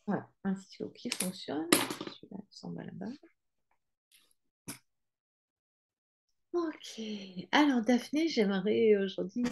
Voilà, un stylo qui fonctionne. Celui-là, il s'en va là-bas. Ok. Alors, Daphné, j'aimerais aujourd'hui.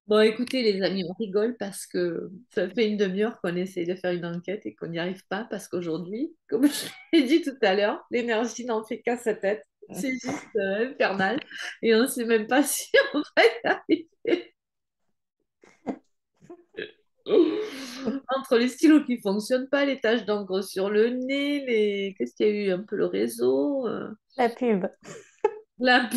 Bon, écoutez, les amis, on rigole parce que ça fait une demi-heure qu'on essaye de faire une enquête et qu'on n'y arrive pas parce qu'aujourd'hui, comme je l'ai dit tout à l'heure, l'énergie n'en fait qu'à sa tête. C'est juste infernal et on ne sait même pas si on va y arriver. Entre les stylos qui ne fonctionnent pas, les taches d'encre sur le nez, les... Qu'est-ce qu'il y a eu? Un peu le réseau, La pub. la...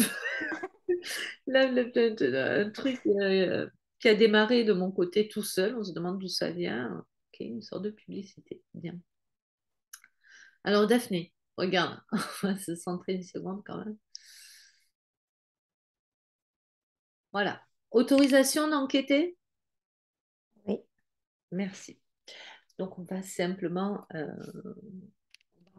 un truc qui a démarré de mon côté tout seul. On se demande d'où ça vient. Ok, une sorte de publicité. Bien. Alors, Daphné, regarde, on va se centrer une seconde quand même. Voilà. Autorisation d'enquêter? Oui. Merci. Donc, on va simplement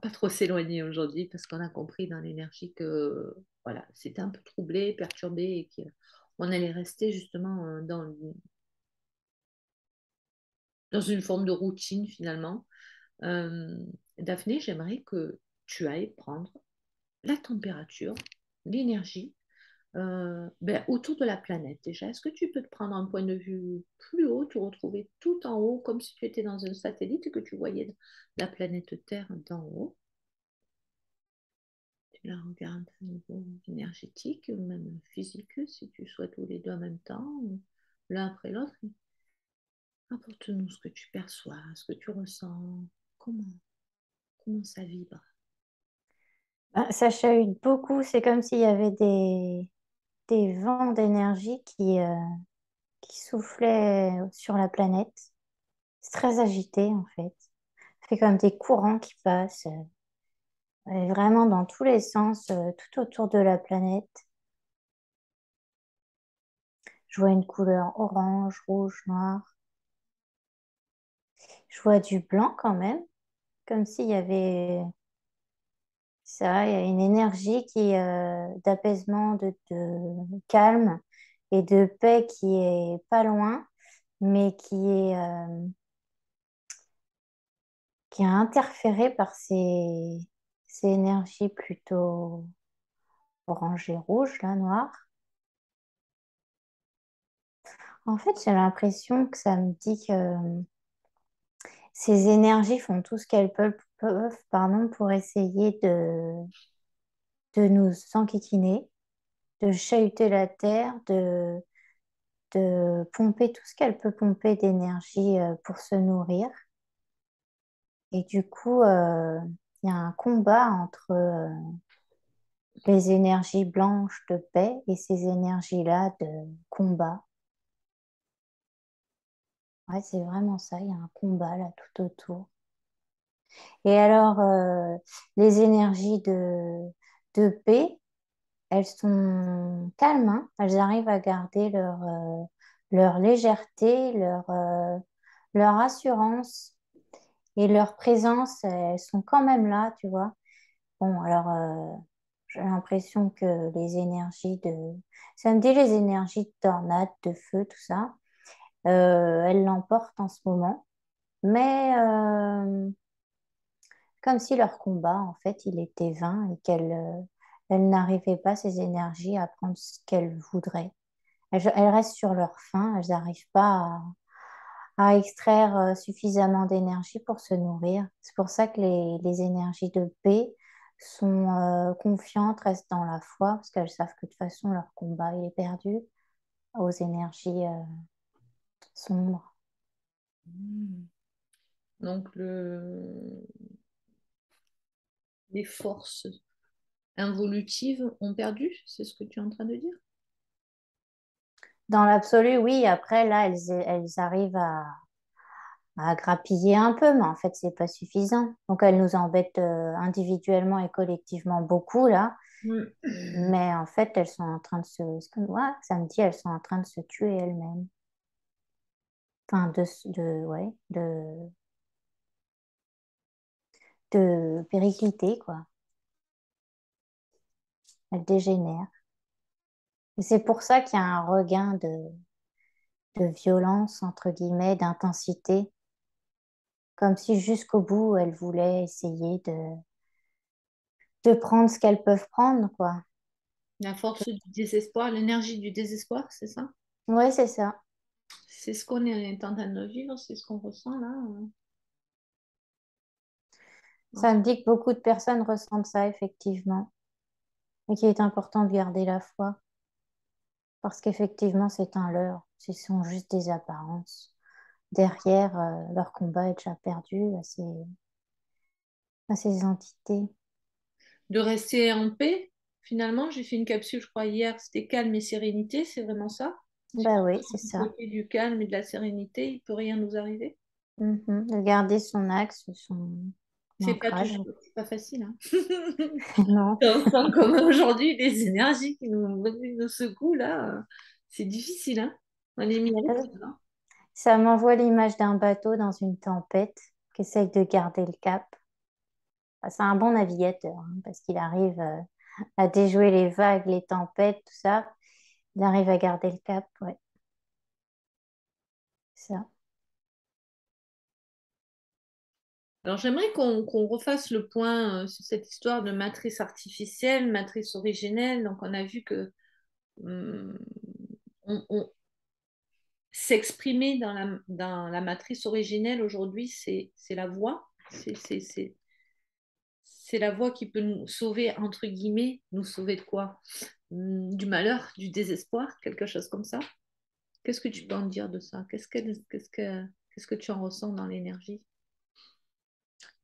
pas trop s'éloigner aujourd'hui parce qu'on a compris dans l'énergie que voilà, c'était un peu troublé, perturbé et qu'on allait rester justement dans une forme de routine finalement. Euh, Daphné, j'aimerais que tu ailles prendre la température, l'énergie autour de la planète déjà. Est-ce que tu peux te prendre un point de vue plus haut, te retrouver tout en haut, comme si tu étais dans un satellite et que tu voyais la planète Terre d'en haut? Tu la regardes au niveau énergétique ou même physique, si tu souhaites, ou les deux en même temps, ou l'un après l'autre. Apporte-nous ce que tu perçois, ce que tu ressens, comment, comment ça vibre. Ben, ça chahute beaucoup. C'est comme s'il y avait des vents d'énergie qui soufflaient sur la planète. C'est très agité, en fait. Ça fait comme des courants qui passent vraiment dans tous les sens, tout autour de la planète. Je vois une couleur orange, rouge, noir. Je vois du blanc quand même, comme s'il y avait ça, il y a une énergie d'apaisement, de calme et de paix qui est pas loin, mais qui a interféré par ces énergies plutôt orange et rouge, là, noir. En fait, j'ai l'impression que ça me dit que ces énergies font tout ce qu'elles pardon, pour essayer de nous enquiquiner, de chahuter la terre, de pomper tout ce qu'elle peut pomper d'énergie pour se nourrir. Et du coup, il y a un combat entre les énergies blanches de paix et ces énergies-là de combat. Ouais, c'est vraiment ça, il y a un combat là tout autour. Et alors, les énergies de paix, elles sont calmes, hein. Elles arrivent à garder leur légèreté, leur assurance et leur présence, elles sont quand même là, tu vois. Bon, alors, j'ai l'impression que les énergies ça me dit les énergies de tornade, de feu, tout ça, elles l'emportent en ce moment. Mais comme si leur combat, en fait, il était vain et elles n'arrivaient pas, ces énergies, à prendre ce qu'elles voudraient. Elles restent sur leur faim, elles n'arrivent pas à extraire suffisamment d'énergie pour se nourrir. C'est pour ça que les énergies de paix sont confiantes, restent dans la foi, parce qu'elles savent que de toute façon, leur combat il est perdu aux énergies sombres. Hmm. Donc, les forces involutives ont perdu, c'est ce que tu es en train de dire? Dans l'absolu, oui, après, là, elles arrivent à grappiller un peu, mais en fait, c'est pas suffisant. Donc, elles nous embêtent individuellement et collectivement beaucoup, là. Hmm. Mais en fait, elles sont en train de ouais, ça me dit, elles sont en train de se tuer elles-mêmes. Enfin, ouais, de péricliter, quoi. elle dégénère. Et c'est pour ça qu'il y a un regain de violence, entre guillemets, d'intensité, comme si jusqu'au bout, elles voulaient essayer de prendre ce qu'elles peuvent prendre, quoi. La force du désespoir, l'énergie du désespoir, c'est ça? Ouais, c'est ça. C'est ce qu'on est en train de vivre, c'est ce qu'on ressent là. En Ça ce- me dit que beaucoup de personnes ressentent ça, effectivement, et qu'il est important de garder la foi, parce qu'effectivement, c'est un leurre. Ce sont juste des apparences. Derrière, leur combat est déjà perdu à ces entités. De rester en paix, finalement, j'ai fait une capsule, je crois, hier, c'était calme et sérénité, c'est vraiment ça? Si Bah oui, on c'est est du ça. côté du calme et de la sérénité, il peut rien nous arriver. Mhm. De garder son axe, son C'est pas ancrage. toujours, c'est pas facile, hein. Non, On sent comme aujourd'hui des énergies qui nous secouent là. C'est difficile, hein. On est mis à l'épreuve, hein. ça m'envoie l'image d'un bateau dans une tempête qui essaye de garder le cap. Enfin, c'est un bon navigateur, hein, parce qu'il arrive à déjouer les vagues, les tempêtes, tout ça. Il arrive à garder le cap, ouais, ça. Alors j'aimerais qu'on refasse le point sur cette histoire de matrice artificielle, matrice originelle. Donc on a vu que hum, on s'exprimer dans la matrice originelle aujourd'hui, c'est la voix. C'est la voix qui peut nous sauver, entre guillemets, nous sauver de quoi? Du malheur, du désespoir, quelque chose comme ça. Qu'est-ce que tu peux en dire de ça? Qu'est-ce que tu en ressens dans l'énergie?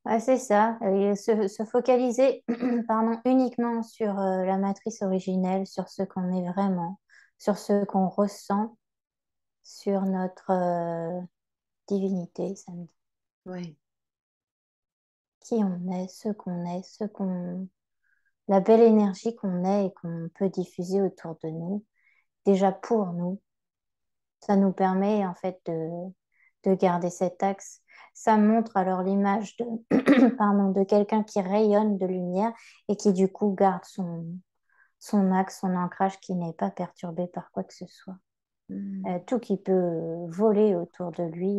Ah, c'est ça, se focaliser pardon, uniquement sur la matrice originelle, sur ce qu'on est vraiment, sur ce qu'on ressent, sur notre divinité, ça me dit. Oui. Qui on est, la belle énergie qu'on est et qu'on peut diffuser autour de nous, déjà pour nous. Ça nous permet en fait de garder cet axe. Ça montre alors l'image pardon, de quelqu'un qui rayonne de lumière et qui du coup garde son axe, son ancrage qui n'est pas perturbé par quoi que ce soit. Hmm. Tout qui peut voler autour de lui.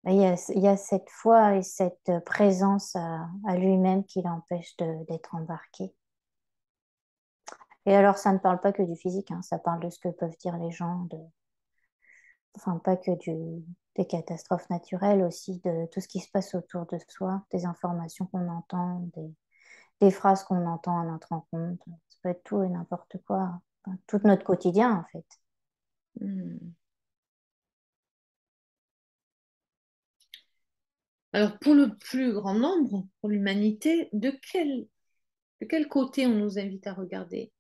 Il y a cette foi et cette présence à lui-même qui l'empêche d'être embarqué. Et alors, ça ne parle pas que du physique, hein, ça parle de ce que peuvent dire les gens, enfin pas que des catastrophes naturelles, aussi de tout ce qui se passe autour de soi, des informations qu'on entend, des phrases qu'on entend à notre rencontre. Ça peut être tout et n'importe quoi, enfin, tout notre quotidien en fait. Hmm. Alors, pour le plus grand nombre, pour l'humanité, de quel côté on nous invite à regarder?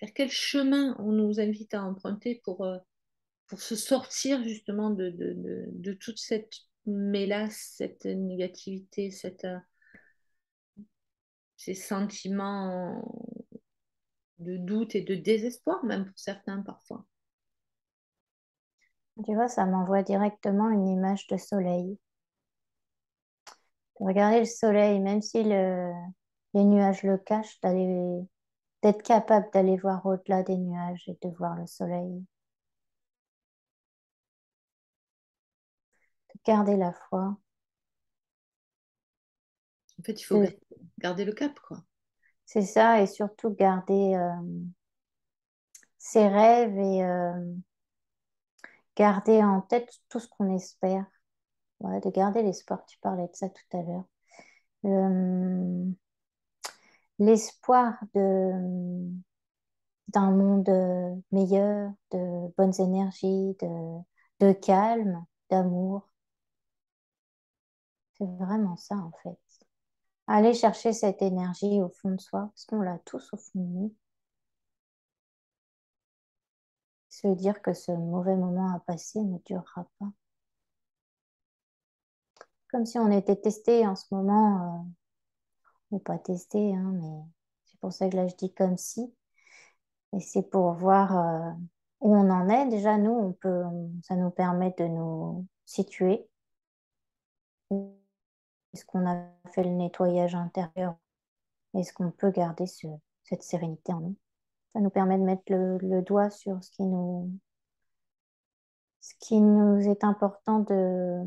Vers quel chemin on nous invite à emprunter pour se sortir justement de toute cette mélasse, cette négativité, ces sentiments de doute et de désespoir, même pour certains parfois. Tu vois, ça m'envoie directement une image de soleil. Regarder le soleil, même si les nuages le cachent, d'être capable d'aller voir au-delà des nuages et de voir le soleil. De garder la foi. En fait, il faut De- garder le cap, quoi. C'est ça, et surtout garder ses rêves et garder en tête tout ce qu'on espère. Ouais, de garder l'espoir, tu parlais de ça tout à l'heure. L'espoir d'un monde meilleur, de bonnes énergies, de calme, d'amour. C'est vraiment ça en fait. Aller chercher cette énergie au fond de soi, parce qu'on l'a tous au fond de nous. Se dire que ce mauvais moment à passer ne durera pas. Comme si on était testé en ce moment, ou pas testé, hein, mais c'est pour ça que là je dis comme si. Et c'est pour voir où on en est. Déjà, nous, ça nous permet de nous situer. Est-ce qu'on a fait le nettoyage intérieur? Est-ce qu'on peut garder cette sérénité en nous. Ça nous permet de mettre le doigt sur ce qui nous est important de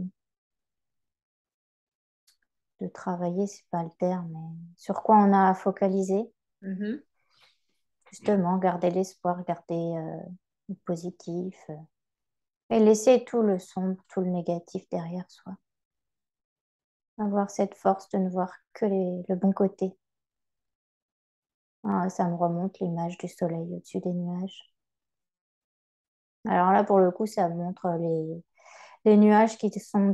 travailler, c'est pas le terme, mais sur quoi on a à focaliser. Mhm. Justement, garder l'espoir, garder le positif et laisser tout le sombre, tout le négatif derrière soi. Avoir cette force de ne voir que le bon côté. Ah, ça me remonte l'image du soleil au-dessus des nuages. Alors là, pour le coup, ça montre les nuages qui sont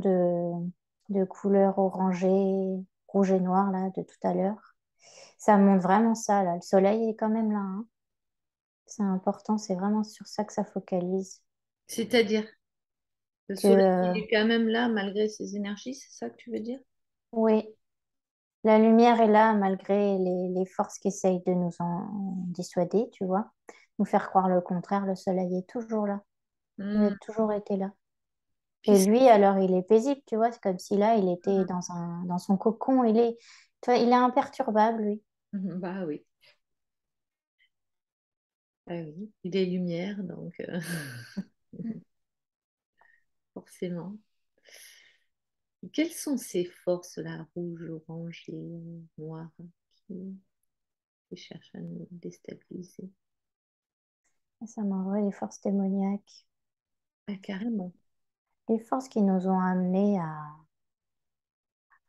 de couleur orangée, rouge et noir, là, de tout à l'heure. Ça montre vraiment ça, là. Le soleil est quand même là, hein. C'est important, c'est vraiment sur ça que ça focalise. C'est-à-dire, le Que, soleil, il est quand même là malgré ses énergies, c'est ça que tu veux dire? oui, la lumière est là malgré les forces qui essayent de nous en dissuader, tu vois. Nous faire croire le contraire, le soleil est toujours là. Il a Hmm. toujours été là. Et Puis, lui, alors, il est paisible, tu vois. C'est comme si là, il était dans son cocon. Tu vois, il est imperturbable, lui. bah oui. Ah oui, il est lumière, donc forcément. Quelles sont ces forces-là, rouge, orange et noir, qui, qui cherchent à nous déstabiliser? Ça m'envoie les forces démoniaques. Ah, carrément. Les forces qui nous ont amenés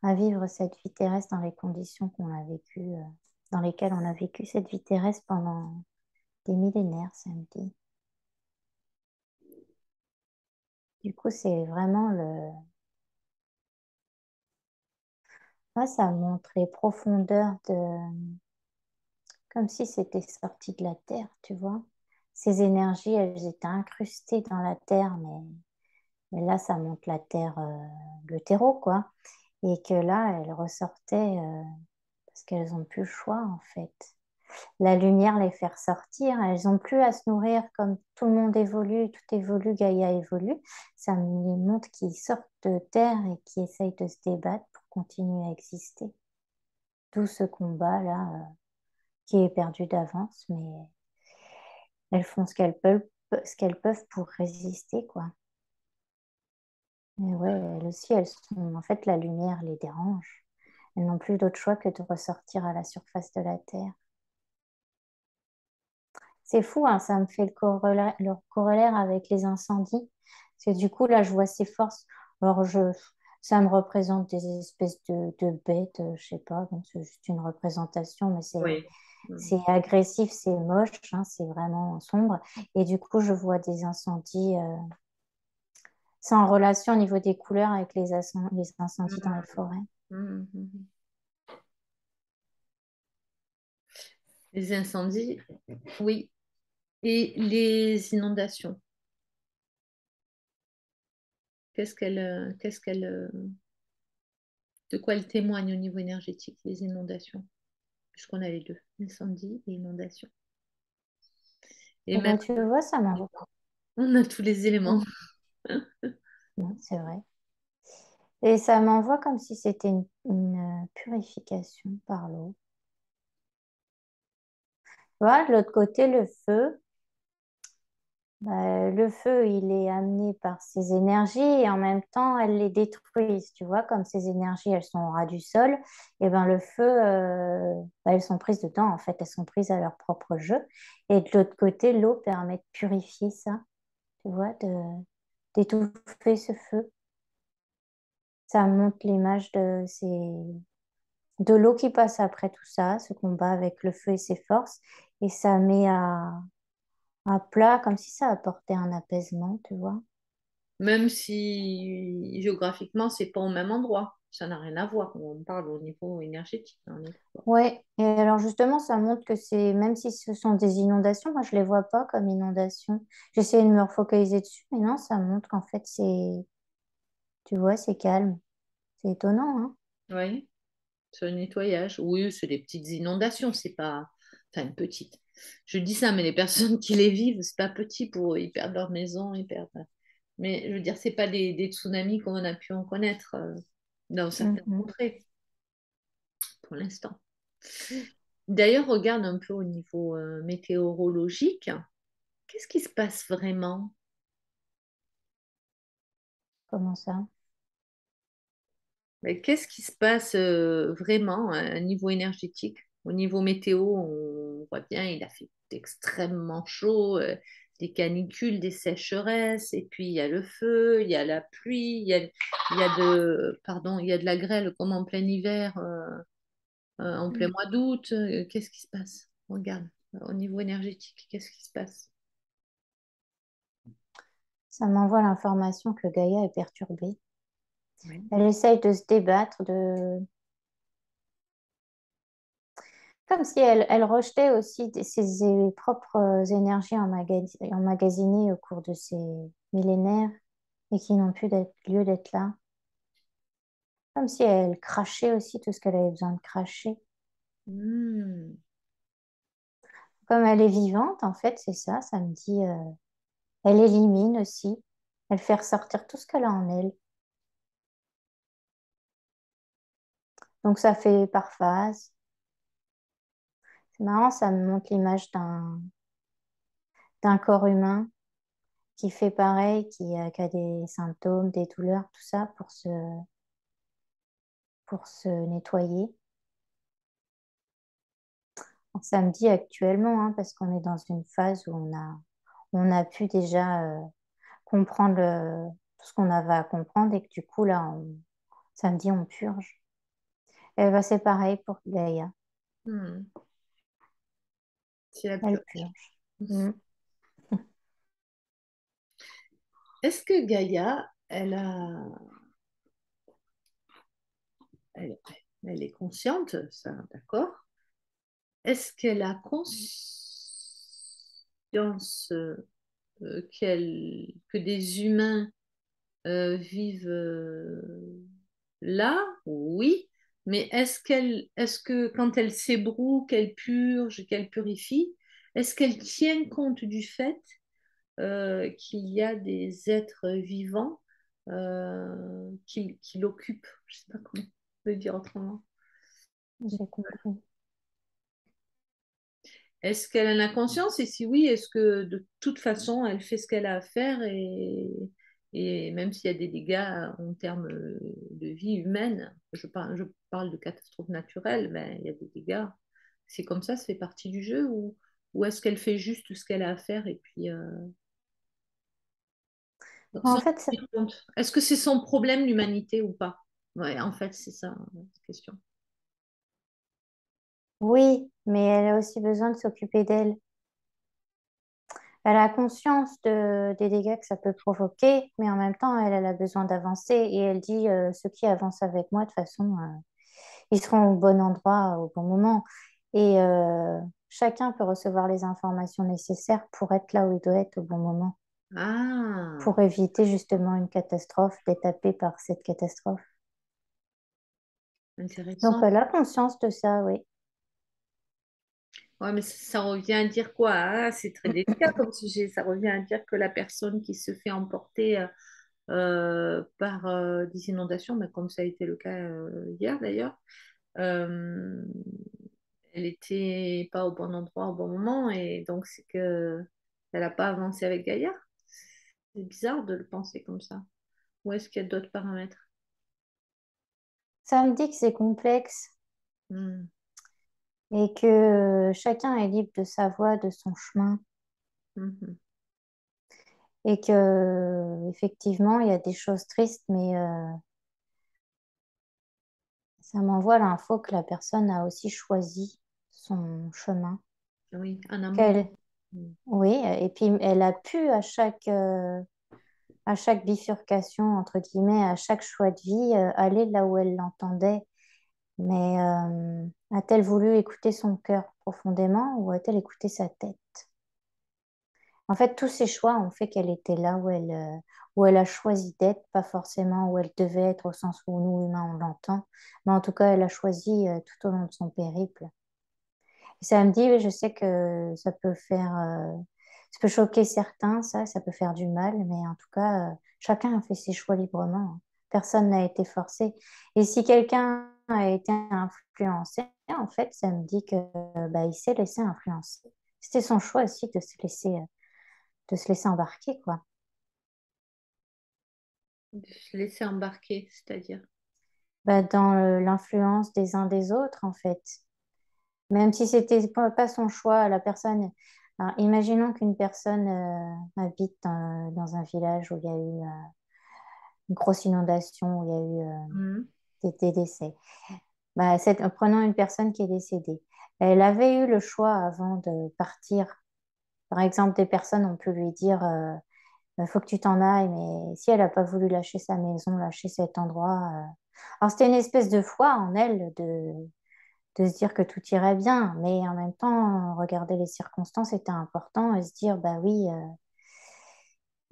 à vivre cette vie terrestre dans les conditions qu'on a vécues, dans lesquelles on a vécu cette vie terrestre pendant des millénaires, ça me dit. Du coup, c'est vraiment moi, ça montre les profondeurs comme si c'était sorti de la terre, tu vois. Ces énergies, elles étaient incrustées dans la terre, mais là, ça montre la terre, le terreau, quoi. Et que là, elles ressortaient parce qu'elles n'ont plus le choix, en fait. La lumière les fait ressortir, elles n'ont plus à se nourrir comme tout le monde évolue, tout évolue, Gaïa évolue. Ça me montre qu'ils sortent de terre et qui essayent de se débattre pour continuer à exister. Tout ce combat-là, qui est perdu d'avance, mais elles font ce qu'elles peuvent pour résister, quoi. Mais ouais, elles aussi, elles sont, en fait, la lumière les dérange. Elles n'ont plus d'autre choix que de ressortir à la surface de la Terre. C'est fou, hein, ça me fait le corollaire avec les incendies. Parce que du coup, là, je vois ces forces. Alors, ça me représente des espèces de bêtes, je sais pas, bon, c'est juste une représentation, mais Oui. Mm. c'est agressif, c'est moche, hein, c'est vraiment sombre. Et du coup, je vois des incendies. C'est en relation au niveau des couleurs avec les incendies dans les forêts. Mm, mm. Les incendies, oui. Et les inondations, de quoi elles témoignent au niveau énergétique, les inondations, puisqu'on a les deux, incendie et inondation. Et Et même, ben, tu vois, ça m'envoie. on a tous les éléments. Mm. Non, c'est vrai. Et ça m'envoie comme si c'était une purification par l'eau. Tu vois, de l'autre côté, le feu, bah, le feu, il est amené par ses énergies et en même temps, elles les détruisent. Tu vois, comme ces énergies, elles sont au ras du sol, et ben le feu, bah, elles sont prises dedans, en fait, elles sont prises à leur propre jeu. Et de l'autre côté, l'eau permet de purifier ça, tu vois, d'étouffer ce feu. Ça montre l'image de l'eau qui passe après tout ça, ce combat avec le feu et ses forces, et ça met à plat comme si ça apportait un apaisement, tu vois. Même si géographiquement, c'est pas au même endroit. Ça n'a rien à voir. On parle au niveau énergétique, on est d'accord. Ouais, et alors justement, ça montre que même si ce sont des inondations, moi je les vois pas comme inondations. J'essaie de me refocaliser dessus, mais non, ça montre qu'en fait tu vois, c'est calme. C'est étonnant, hein. Oui, sur le nettoyage. Oui, c'est des petites inondations, c'est pas. Enfin, une petite. Je dis ça, mais les personnes qui les vivent, c'est pas petit pour eux. Ils perdent leur maison, ils perdent. Mais je veux dire, c'est pas des tsunamis comme on a pu en connaître dans certaines Mhm. contrées pour l'instant. D'ailleurs, regarde un peu au niveau météorologique. Qu'est-ce qui se passe vraiment? Comment ça? Mais qu'est-ce qui se passe vraiment à un niveau énergétique? Au niveau météo, on voit bien, il a fait extrêmement chaud, des canicules, des sécheresses, et puis il y a le feu, il y a la pluie, pardon, il y a de la grêle comme en plein hiver, en plein Mm. mois d'août. Qu'est-ce qui se passe? Regarde, au niveau énergétique, qu'est-ce qui se passe? Ça m'envoie l'information que Gaïa est perturbée. Oui. Elle essaye de se débattre, de... comme si elle rejetait aussi ses propres énergies emmagasinées au cours de ces millénaires et qui n'ont plus lieu d'être là. Comme si elle crachait aussi tout ce qu'elle avait besoin de cracher. Hmm. Comme elle est vivante, en fait, c'est ça, ça me dit, elle élimine aussi, elle fait ressortir tout ce qu'elle a en elle. Donc ça fait par phase. C'est marrant, ça me montre l'image d'un corps humain qui fait pareil, qui a des symptômes, des douleurs, tout ça pour se nettoyer. Ça me dit actuellement, hein, parce qu'on est dans une phase où on a pu déjà comprendre tout ce qu'on avait à comprendre et que du coup, là, ça me dit on purge. Et bah, c'est pareil pour Gaïa, Hmm. C'est la elle purge. purge. Mm. Est-ce que Gaïa, elle, elle est consciente, ça, d'accord? Est-ce qu'elle a conscience que des humains vivent là? Oui. Mais est-ce que quand elle s'ébroue, qu'elle purge, qu'elle purifie, est-ce qu'elle tient compte du fait qu'il y a des êtres vivants qui l'occupent? Je ne sais pas comment le dire autrement. J'ai compris. Est-ce qu'elle en a conscience? Et si oui, est-ce que de toute façon, elle fait ce qu'elle a à faire et même s'il y a des dégâts en termes de vie humaine, je parle de catastrophes naturelles, ben, il y a des dégâts. C'est comme ça fait partie du jeu ou est-ce qu'elle fait juste ce qu'elle a à faire et puis En sans fait, tenir compte. Est-ce que c'est son problème, l'humanité, ou pas? Ouais, en fait, c'est ça la question. oui, mais elle a aussi besoin de s'occuper d'elle. Elle a conscience des dégâts que ça peut provoquer, mais en même temps, elle a besoin d'avancer et elle dit ceux qui avancent avec moi, de toute façon, ils seront au bon endroit au bon moment. Et chacun peut recevoir les informations nécessaires pour être là où il doit être au bon moment, Ah, pour éviter justement une catastrophe, d'être happé par cette catastrophe. Donc, intéressant. elle a conscience de ça, oui. Ouais, mais ça revient à dire quoi? Ah, c'est très délicat comme sujet. Ça revient à dire que la personne qui se fait emporter par des inondations, mais comme ça a été le cas hier d'ailleurs, euh, elle n'était pas au bon endroit au bon moment et donc c'est que elle n'a pas avancé avec Gaïa. C'est bizarre de le penser comme ça. Ou est-ce qu'il y a d'autres paramètres? Ça me dit que c'est complexe Hmm, et que chacun est libre de sa voie, de son chemin. mhm. Et que effectivement, il y a des choses tristes, mais ça m'envoie l'info que la personne a aussi choisi son chemin. Oui, en amont. Qu'elle, Hmm. oui, et puis elle a pu à chaque bifurcation, entre guillemets, à chaque choix de vie, aller là où elle l'entendait. Mais a-t-elle voulu écouter son cœur profondément ou a-t-elle écouté sa tête? En fait, tous ces choix ont fait qu'elle était là où elle a choisi d'être, pas forcément où elle devait être au sens où nous, humains, on l'entend, mais en tout cas, elle a choisi tout au long de son périple. Et ça me dit, oui, je sais que ça peut choquer certains, ça peut faire du mal, mais en tout cas, chacun a fait ses choix librement, hein. Personne n'a été forcé. Et si quelqu'un a été influencé, en fait, ça me dit que bah, il s'est laissé influencer. C'était son choix aussi de se laisser embarquer, quoi. De se laisser embarquer, c'est-à-dire. Bah, dans l'influence des uns des autres, en fait. Même si c'était pas son choix, la personne. Alors, imaginons qu'une personne habite dans un village où il y a eu une grosse inondation, où il y a eu Mhm. des décès. Bah, prenons une personne qui est décédée. Elle avait eu le choix avant de partir. Par exemple, des personnes ont pu lui dire, faut que tu t'en ailles, mais si elle n'a pas voulu lâcher sa maison, lâcher cet endroit. Alors, c'était une espèce de foi en elle de se dire que tout irait bien, mais en même temps, regarder les circonstances était important et se dire, bah oui,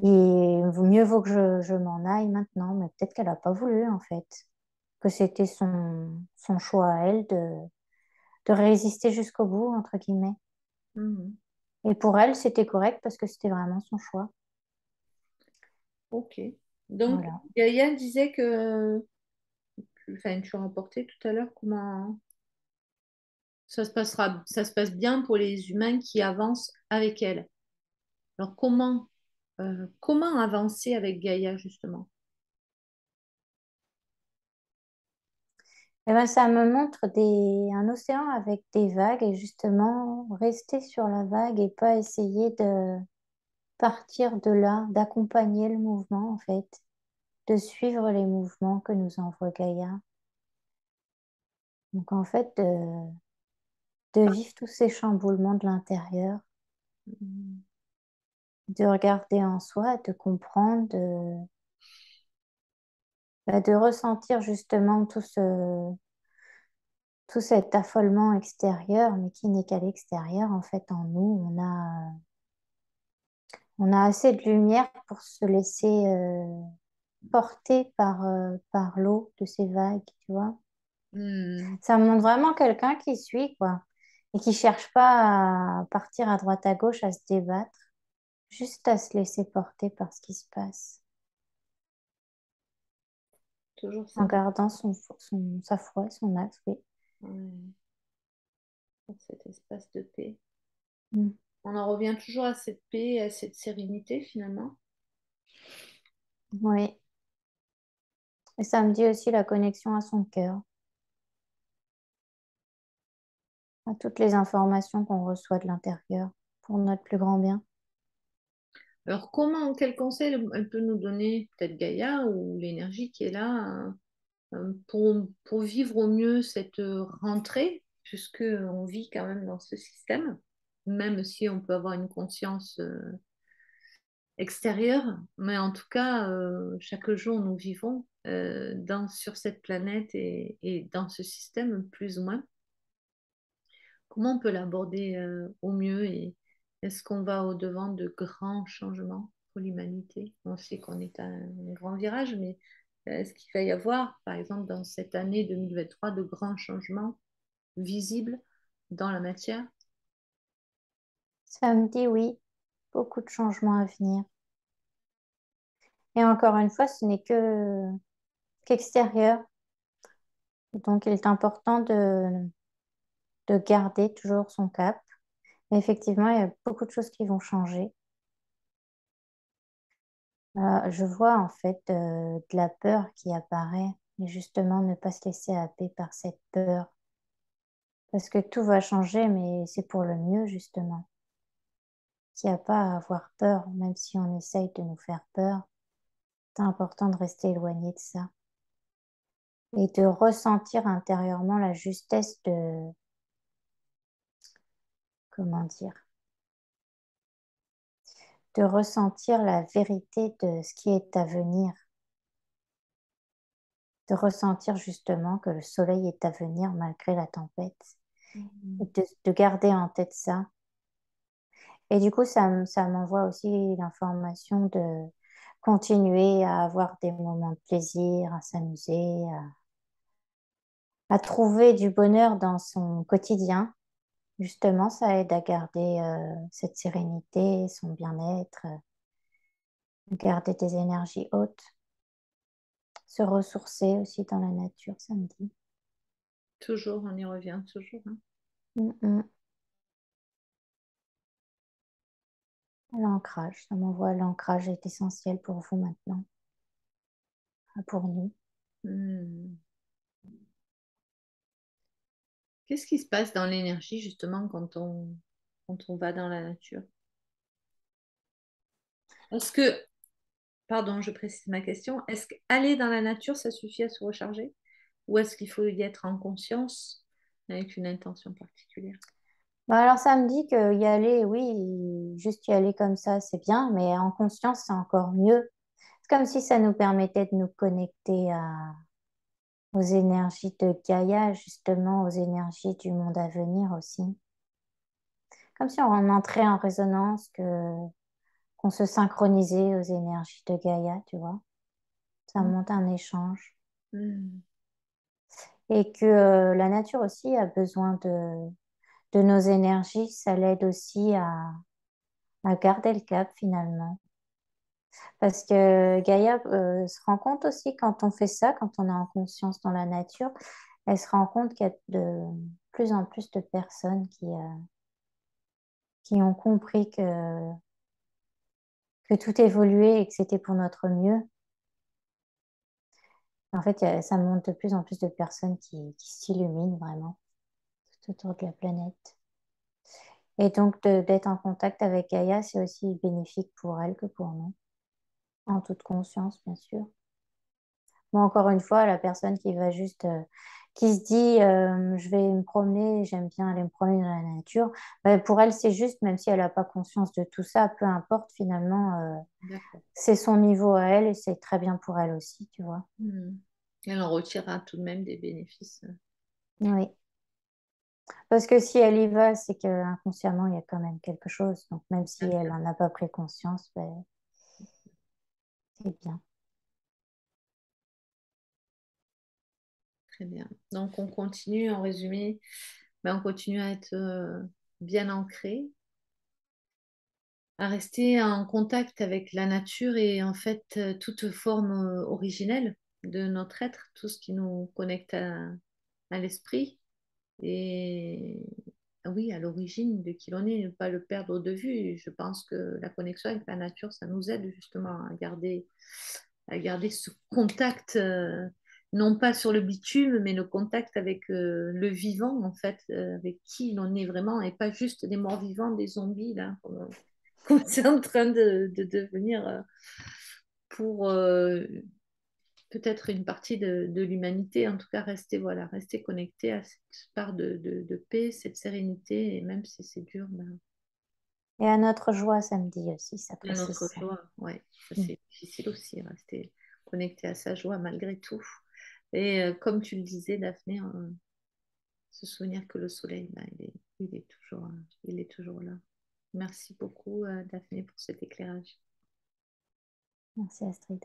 mieux vaut que je m'en aille maintenant, mais peut-être qu'elle n'a pas voulu en fait, que c'était son choix à elle de résister jusqu'au bout, entre guillemets. Mhm. Et pour elle, c'était correct parce que c'était vraiment son choix. Ok. Donc, Voilà. Gaïa disait que, enfin, tu rapportais tout à l'heure comment ça se passe bien pour les humains qui avancent avec elle. Alors, comment avancer avec Gaïa, justement? Et ben, ça me montre un océan avec des vagues et justement rester sur la vague et pas essayer de partir de là, d'accompagner le mouvement en fait, de suivre les mouvements que nous envoie Gaïa. Donc en fait, de vivre tous ces chamboulements de l'intérieur, Mhm. de regarder en soi, de comprendre, de ressentir justement tout cet affolement extérieur, mais qui n'est qu'à l'extérieur. En fait, en nous, on a assez de lumière pour se laisser porter par l'eau de ces vagues, tu vois. Hmm. Ça montre vraiment quelqu'un qui suit, quoi, et qui cherche pas à partir à droite à gauche, à se débattre, juste à se laisser porter par ce qui se passe, Toujours en cette, gardant sa foi, son axe, oui. ouais, cet espace de paix. Mm. On en revient toujours à cette paix, à cette sérénité, finalement. Oui. Et ça me dit aussi la connexion à son cœur, à toutes les informations qu'on reçoit de l'intérieur pour notre plus grand bien. Alors, quel conseil elle peut nous donner, peut-être Gaïa ou l'énergie qui est là, pour vivre au mieux cette rentrée, puisque on vit quand même dans ce système, même si on peut avoir une conscience extérieure, mais en tout cas, chaque jour nous vivons sur cette planète et dans ce système, plus ou moins. Comment on peut l'aborder au mieux et est-ce qu'on va au-devant de grands changements pour l'humanité? On sait qu'on est à un grand virage, mais est-ce qu'il va y avoir, par exemple, dans cette année 2023, de grands changements visibles dans la matière? Ça me dit oui, beaucoup de changements à venir. Et encore une fois, ce n'est que qu'extérieur. Donc, il est important de garder toujours son cap. Mais effectivement, il y a beaucoup de choses qui vont changer. Je vois en fait de la peur qui apparaît et justement ne pas se laisser happer par cette peur. Parce que tout va changer, mais c'est pour le mieux justement. Qu'il n'y a pas à avoir peur, même si on essaye de nous faire peur. C'est important de rester éloigné de ça et de ressentir intérieurement la justesse comment dire, de ressentir la vérité de ce qui est à venir, de ressentir justement que le soleil est à venir malgré la tempête, et Mhm. de garder en tête ça. Et du coup, ça m'envoie aussi l'information de continuer à avoir des moments de plaisir, à s'amuser, à trouver du bonheur dans son quotidien. Justement, ça aide à garder cette sérénité, son bien-être, garder des énergies hautes, se ressourcer aussi dans la nature, ça me dit. Toujours, on y revient toujours, hein. Mm, mm. L'ancrage, ça m'envoie l'ancrage est essentiel pour vous maintenant, pour nous. Hmm. Qu'est-ce qui se passe dans l'énergie justement quand on va dans la nature? Est-ce que, pardon, je précise ma question, est-ce qu'aller dans la nature, ça suffit à se recharger? Ou est-ce qu'il faut y être en conscience avec une intention particulière? Bah alors ça me dit que y aller, oui, juste y aller comme ça, c'est bien, mais en conscience, c'est encore mieux. C'est comme si ça nous permettait de nous connecter aux énergies de Gaïa, justement, aux énergies du monde à venir aussi. Comme si on entrait en résonance, qu'on se synchronisait aux énergies de Gaïa, tu vois. Ça monte un échange. Hmm. Et que la nature aussi a besoin de nos énergies, ça l'aide aussi à garder le cap finalement. Parce que Gaïa se rend compte aussi quand on fait ça, quand on est en conscience dans la nature, elle se rend compte qu'il y a de plus en plus de personnes qui ont compris que tout évoluait et que c'était pour notre mieux. En fait, ça montre de plus en plus de personnes qui s'illuminent vraiment tout autour de la planète. Et donc, d'être en contact avec Gaïa, c'est aussi bénéfique pour elle que pour nous, en toute conscience, bien sûr. Moi, encore une fois, la personne qui va juste, qui se dit, je vais me promener, j'aime bien aller me promener dans la nature, ben, pour elle, c'est juste, même si elle n'a pas conscience de tout ça, peu importe, finalement, D'accord. c'est son niveau à elle et c'est très bien pour elle aussi, tu vois. Hmm. Elle en retirera tout de même des bénéfices. Oui. Parce que si elle y va, c'est que inconsciemment, il y a quand même quelque chose. Donc, même si elle n'en a pas pris conscience, ben, c'est bien. Très bien. Donc, on continue, en résumé, ben, on continue à être bien ancré, à rester en contact avec la nature et en fait toute forme originelle de notre être, tout ce qui nous connecte à l'esprit et oui, à l'origine de qui l'on est, ne pas le perdre de vue. Je pense que la connexion avec la nature, ça nous aide justement à garder ce contact, non pas sur le bitume, mais le contact avec le vivant, en fait, avec qui l'on est vraiment, et pas juste des morts vivants, des zombies, là, comme c'est en train de devenir pour peut-être une partie de l'humanité. En tout cas, rester, voilà, rester connecté à cette part de paix, cette sérénité, et même si c'est dur, ben, Et à notre joie samedi aussi, ça il y a précise notre ça. joie. Ouais, ça Mm. c'est difficile aussi, rester connecté à sa joie malgré tout. Et comme tu le disais, Daphné, se souvenir que le soleil, ben, il est toujours là. Merci beaucoup, Daphné, pour cet éclairage. Merci Astrid.